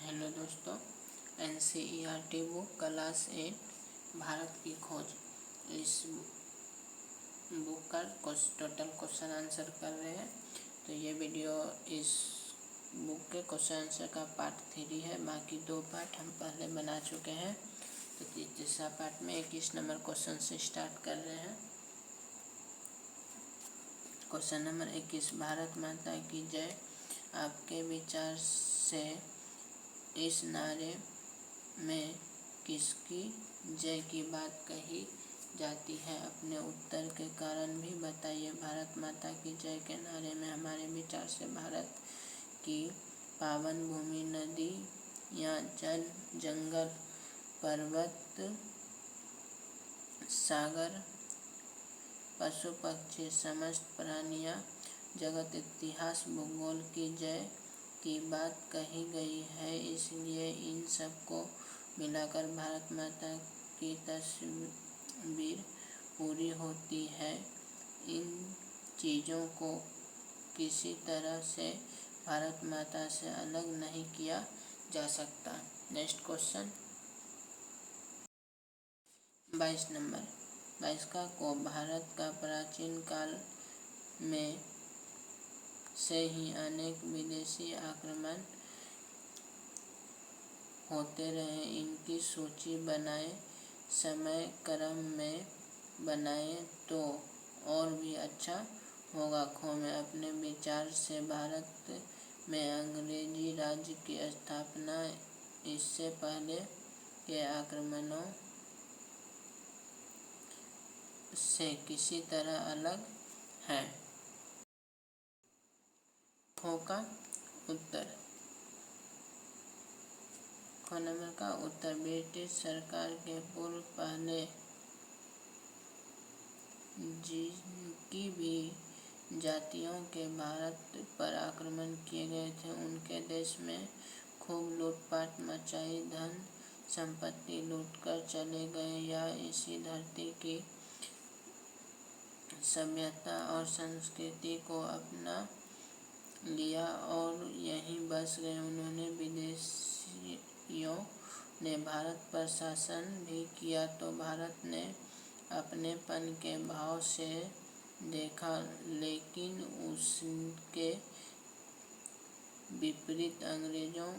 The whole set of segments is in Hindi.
हेलो दोस्तों, NCERT बुक क्लास 8 भारत की खोज, इस बुक का टोटल क्वेश्चन आंसर कर रहे हैं। तो ये वीडियो इस बुक के क्वेश्चन आंसर का पार्ट 3 है। बाकी 2 पार्ट हम पहले बना चुके हैं। तो तीसरा पार्ट में 21 नंबर क्वेश्चन से स्टार्ट कर रहे हैं। क्वेश्चन नंबर 21, भारत माता की जय आपके विचार से इस नारे में किसकी जय की बात कही जाती है? अपने उत्तर के कारण भी बताइए। भारत माता की जय के नारे में हमारे विचार से भारत की पावन भूमि, नदी या जल, जंगल, पर्वत, सागर, पशु पक्षी, समस्त प्राणियां, जगत, इतिहास, भूगोल की जय की बात कही गई है। इसलिए इन सबको मिलाकर भारत माता की तस्वीर पूरी होती है। इन चीज़ों को किसी तरह से भारत माता से अलग नहीं किया जा सकता। Next question 22 number. 22 को भारत का प्राचीन काल में से ही अनेक विदेशी आक्रमण होते रहे। इनकी सूची बनाएं, समय क्रम में बनाएं तो और भी अच्छा होगा। खो में अपने विचार से भारत में अंग्रेजी राज्य की स्थापना इससे पहले के आक्रमणों से किसी तरह अलग है। खो का उत्तर, खो नंबर का उत्तर ब्रिटिश सरकार के पूर्व पहले जिनकी भी जातियों के भारत पर आक्रमण किए गए थे, उनके देश में खूब लूटपाट मचाई, धन संपत्ति लूटकर चले गए या इसी धरती की सभ्यता और संस्कृति को अपना लिया और यहीं बस गए। उन्होंने विदेशियों ने भारत पर शासन भी किया तो भारत ने अपनेपन के भाव से देखा, लेकिन उसके विपरीत अंग्रेजों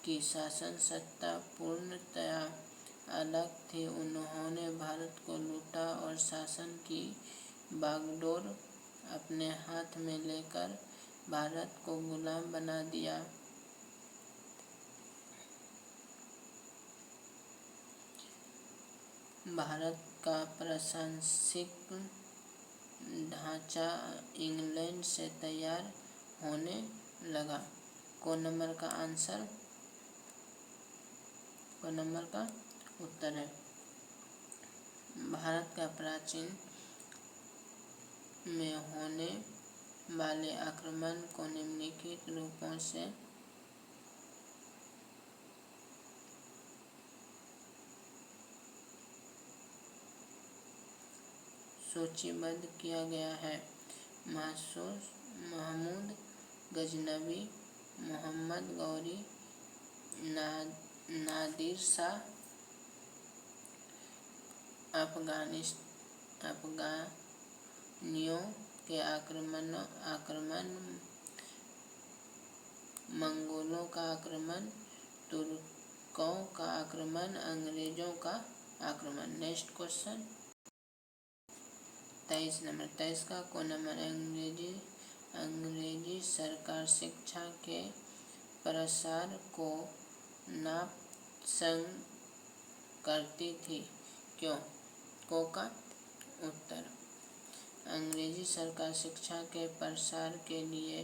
की शासन सत्ता पूर्णतया अलग थी। उन्होंने भारत को लूटा और शासन की बागडोर अपने हाथ में लेकर भारत को गुलाम बना दिया। भारत का प्रशासनिक ढांचा इंग्लैंड से तैयार होने लगा। को नंबर का आंसर, को नंबर का उत्तर है भारत का प्राचीन में होने वाले आक्रमण को निम्नलिखित रूपों से सूचीबद्ध किया गया है। महमूद गजनवी, मोहम्मद गौरी, नादिर शाह, अफगानियों के आक्रमण, मंगोलों का आक्रमण, तुर्कों का आक्रमण, अंग्रेजों का आक्रमण। Next question 23 number. 23 को नंबर, अंग्रेजी सरकार शिक्षा के प्रसार को नापसंद करती थी, क्यों? को का उत्तर, अंग्रेजी सरकार शिक्षा के प्रसार के लिए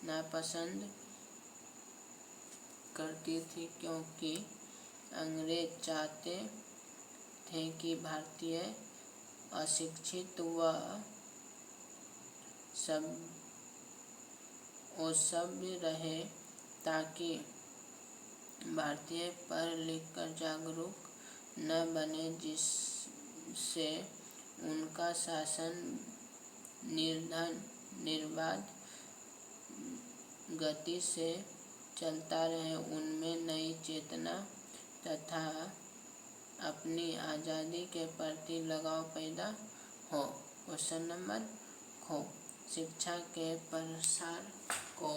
नापसंद करती थी क्योंकि अंग्रेज चाहते थे कि भारतीय अशिक्षित व असभ्य रहे, ताकि भारतीय पढ़ लिख कर जागरूक न बने, जिससे उनका शासन निर्धन, निर्बाध, गति से चलता रहे, उनमें नई चेतना तथा अपनी आज़ादी के प्रति लगाव पैदा हो। क्वेश्चन नंबर ख, शिक्षा के प्रसार को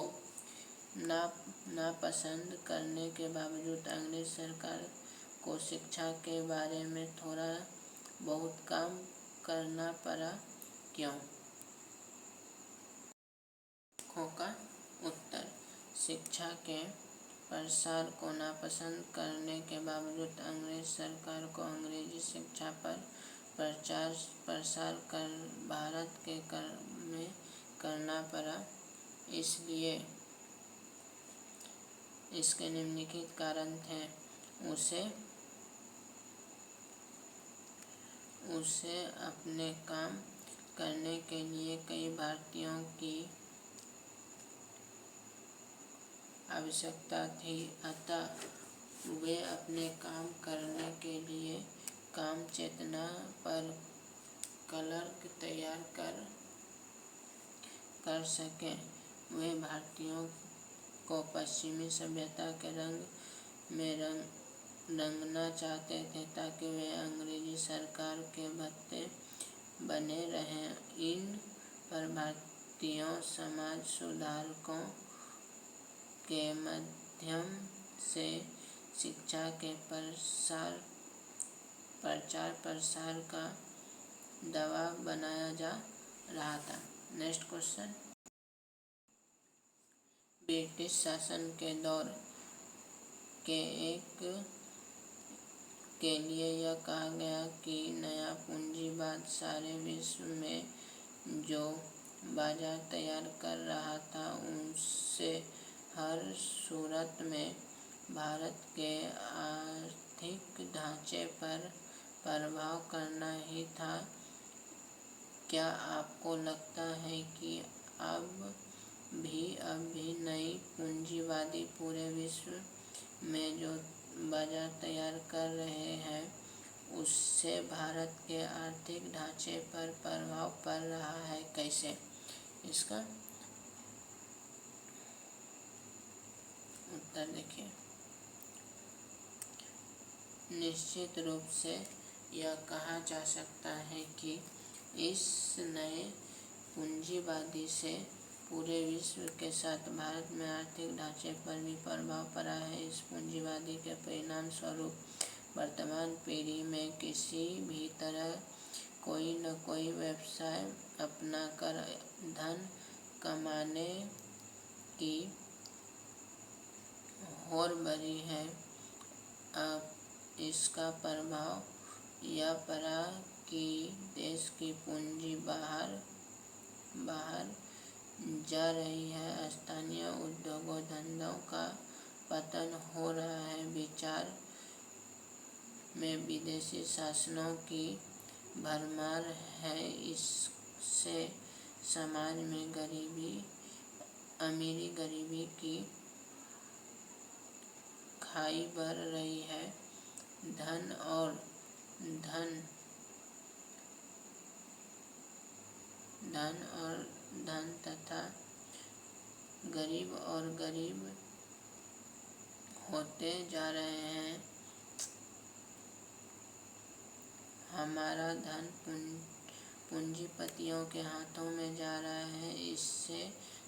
नापसंद करने के बावजूद अंग्रेज सरकार को शिक्षा के बारे में थोड़ा बहुत काम करना पड़ा, क्यों? ख का उत्तर, शिक्षा के प्रसार को नापसंद करने के बावजूद अंग्रेज सरकार को अंग्रेजी शिक्षा पर प्रचार प्रसार कर भारत के में करना पड़ा। इसलिए इसके निम्नलिखित कारण थे। उसे अपने काम करने के लिए कई भारतीयों की आवश्यकता थी, अतः वे अपने काम करने के लिए काम चेतना पर क्लर्क तैयार कर सके। वे भारतीयों को पश्चिमी सभ्यता के रंग में रंगना चाहते थे ताकि वे अंग्रेजी सरकार के भत्ते बने रहें। इन पर भारतीयों समाज सुधारकों के माध्यम से शिक्षा के प्रचार प्रसार का दबाव बनाया जा रहा था। नेक्स्ट क्वेश्चन, ब्रिटिश शासन के दौर के लिए यह कहा गया कि नया पूंजीवाद सारे विश्व में जो बाजार तैयार कर रहा था उससे हर सूरत में भारत के आर्थिक ढांचे पर प्रभाव करना ही था। क्या आपको लगता है कि अब भी नई पूंजीवादी पूरे विश्व में जो बाजार तैयार कर रहे हैं उससे भारत के आर्थिक ढांचे पर प्रभाव पड़ रहा है? कैसे? इसका उत्तर देखिए। निश्चित रूप से यह कहा जा सकता है कि इस नए पूंजीवादी से पूरे विश्व के साथ भारत में आर्थिक ढांचे पर भी प्रभाव पड़ा है। इस पूंजीवादी के परिणाम स्वरूप वर्तमान पीढ़ी में किसी भी तरह कोई न कोई व्यवसाय अपनाकर धन कमाने की होड़ बढ़ी है। अब इसका प्रभाव यह पड़ा कि देश की पूंजी बाहर जा रही है, स्थानीय उद्योगों धंधों का पतन हो रहा है। विचार में विदेशी शासनों की भरमार है। इससे समाज में अमीरी गरीबी की खाई बढ़ रही है। धन तथा गरीब और गरीब होते जा रहे हैं। हमारा धन पूंजीपतियों के हाथों में जा रहा है। इससे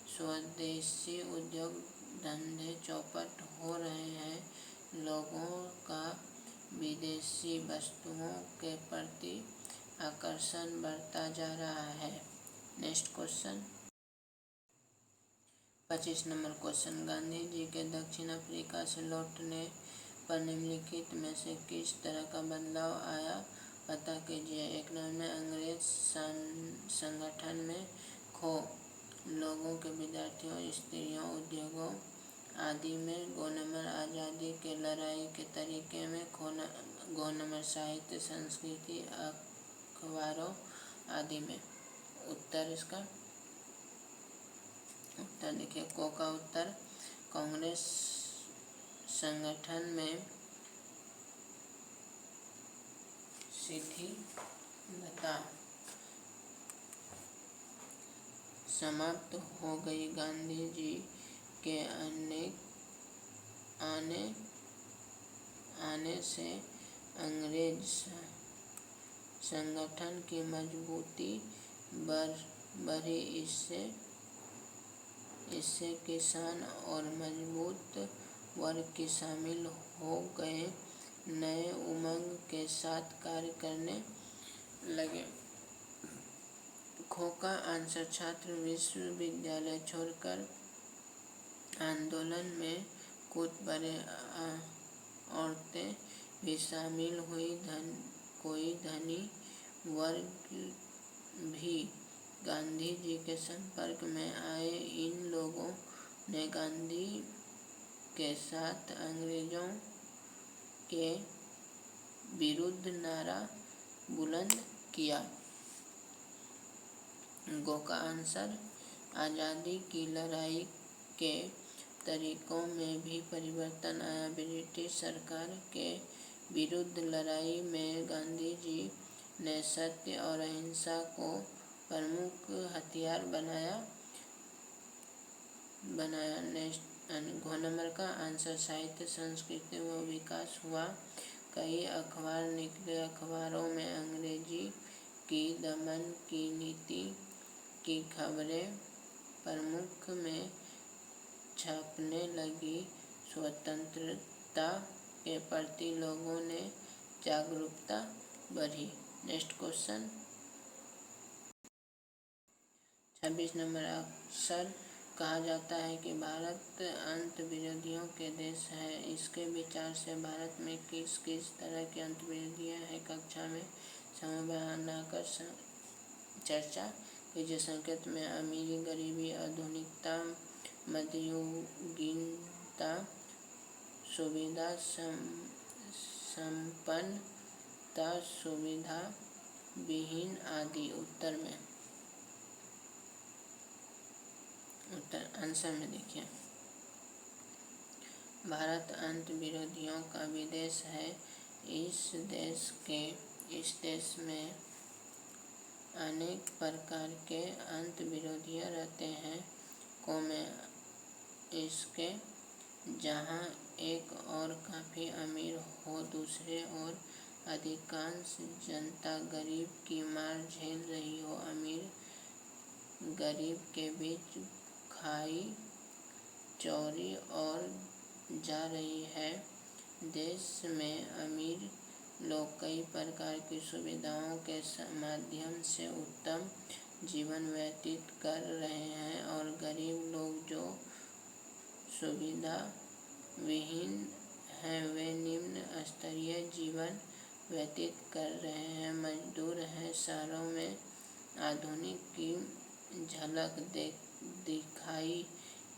स्वदेशी उद्योग धंधे चौपट हो रहे हैं। लोगों का विदेशी वस्तुओं के प्रति आकर्षण बढ़ता जा रहा है। Next question, 25 number question, Gandhi ji के दक्षिण अफ्रीका से लौटने पर निम्नलिखित में से किस तरह का बदलाव आया, पता कीजिए। 1 नंबर में अंग्रेज संगठन में खो, लोगों के विद्यार्थियों स्त्रियों उद्योगों आदि में। 2 नंबर आज़ादी के लड़ाई के तरीके में खो। 2 नंबर साहित्य संस्कृति अखबारों आदि में। उत्तर इसका उत्तर देखिए। को का उत्तर, कांग्रेस संगठन में शिथिलता समाप्त हो गई। गांधी जी के आने से अंग्रेज संगठन की मजबूती बढ़ी। इससे किसान और मजबूत वर्ग की शामिल हो गए, नए उमंग के साथ कार्य करने लगे। खोखा आंसर छात्र विश्वविद्यालय छोड़कर आंदोलन में कूद पड़े। औरतें भी शामिल हुई। कोई धनी वर्ग भी गांधी जी के संपर्क में आए। इन लोगों ने गांधी के साथ अंग्रेजों के विरुद्ध नारा बुलंद किया। गो का आंसर आज़ादी की लड़ाई के तरीकों में भी परिवर्तन आया। ब्रिटिश सरकार के विरुद्ध लड़ाई में गांधी जी ने सत्य और अहिंसा को प्रमुख हथियार बनाया। घ नंबर का आंसर साहित्य, संस्कृति व विकास हुआ। कई अखबार निकले। अखबारों में अंग्रेजी की दमन की नीति की खबरें प्रमुख में छपने लगी। स्वतंत्रता के प्रति लोगों ने जागरूकता बढ़ी। Next question 26 number. अक्सर कहा जाता है कि भारत अंतर्विरोधियों के देश है। इसके विचार से भारत में किस किस तरह की अंतर्विरोधियाँ हैं? कक्षा में समय बनाकर चर्चा कीजिए। संकेत में अमीरी, गरीबी, आधुनिकता, मध्ययुगीनता, सुविधा संपन्नता, सुविधा विहीन आदि। उत्तर आंसर में देखिए। भारत अंतर्विरोधियों का विदेश है। इस देश में अनेक प्रकार के अंतर्विरोधियाँ रहते हैं। इसके जहाँ एक और काफ़ी अमीर हो, दूसरे और अधिकांश जनता गरीब की मार झेल रही हो। अमीर गरीब के बीच खाई चौड़ी और जा रही है। देश में अमीर लोग कई प्रकार की सुविधाओं के माध्यम से उत्तम जीवन व्यतीत कर रहे हैं और गरीब लोग जो सुविधा विहीन हैं वे निम्न स्तरीय जीवन व्यतीत कर रहे हैं। मजदूर हैं। शहरों में आधुनिक की झलक दिखाई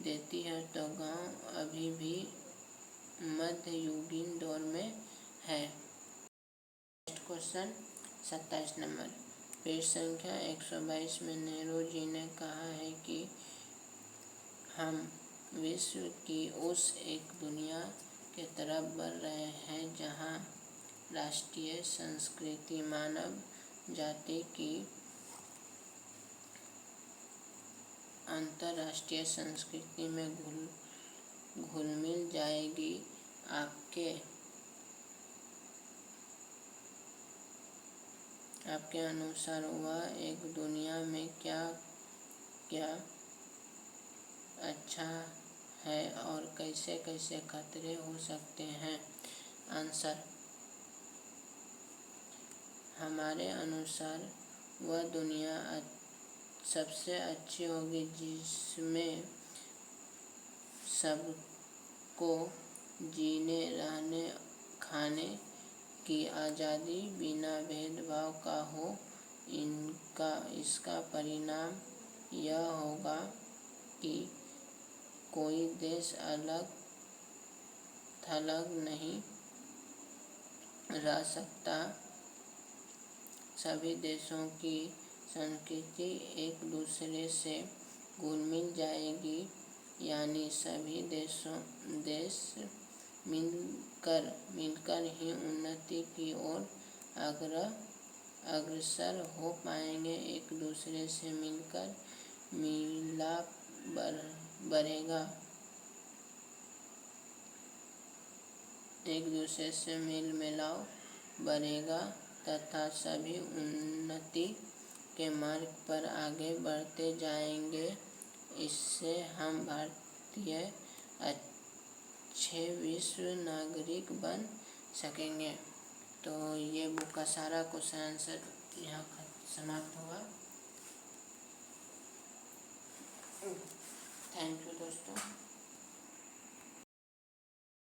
देती है तो गांव अभी भी मध्ययुगीन दौर में है। Next question 27 number. पेज संख्या 122 में नेहरू जी ने कहा है कि हम विश्व की उस एक दुनिया के तरफ बढ़ रहे हैं जहां राष्ट्रीय संस्कृति मानव जाति की अंतर्राष्ट्रीय संस्कृति में घुल मिल जाएगी। आपके अनुसार वह एक दुनिया में क्या क्या अच्छा है और कैसे कैसे खतरे हो सकते हैं? आंसर हमारे अनुसार वह दुनिया सबसे अच्छी होगी जिसमें सबको जीने, रहने, खाने की आज़ादी बिना भेदभाव का हो। इसका परिणाम यह होगा कि कोई देश अलग थलग नहीं रह सकता। सभी देशों की संस्कृति एक दूसरे से घुल मिल जाएगी, यानी सभी देश मिलकर ही उन्नति की ओर अग्रसर हो पाएंगे। एक दूसरे से मिलकर मिलाप बढ़ेगा। एक दूसरे से मेल मिलाप बढ़ेगा तथा सभी उन्नति के मार्ग पर आगे बढ़ते जाएंगे। इससे हम भारतीय अच्छे विश्व नागरिक बन सकेंगे। तो ये बुक का सारा क्वेश्चन आंसर यहाँ समाप्त हुआ। थैंक यू दोस्तों।